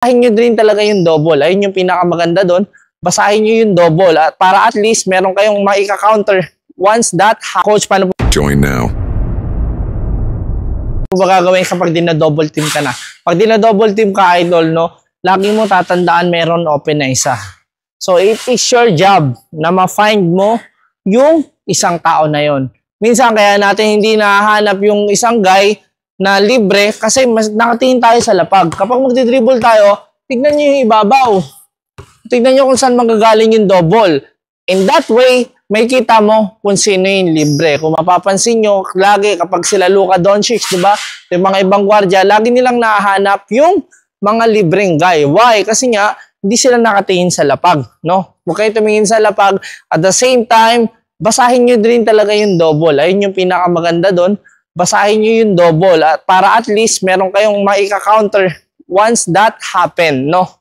Basahin nyo din talaga yung double. Ayun yung pinakamaganda doon. Basahin nyo yung double at para at least meron kayong maika-counter once that coach, paano po Join now. ba gagawin kapag dina-double team ka na? Pag dina-double team ka, idol, no, lagi mo tatandaan meron open na isa. So, it is your job na ma-find mo yung isang tao na yon. Minsan, kaya natin hindi nahahanap yung isang guy na libre kasi mas nakatingin tayo sa lapag. Kapag magdi-dribble tayo, tignan nyo yung ibabaw. Tignan nyo kung saan manggagaling yung double. In that way, may kita mo kung sino yung libre. Kung mapapansin nyo, lagi kapag sila Luka Doncic, diba? Yung mga ibang gwardiya, lagi nilang nahahanap yung mga libreng guy. Why? Kasi nga, hindi sila nakatingin sa lapag, no? Huwag kayo tumingin sa lapag. At the same time, basahin nyo din talaga yung double. Ayun yung pinakamaganda doon. Basahin nyo yung double at para at least meron kayong maika-counter once that happen, no?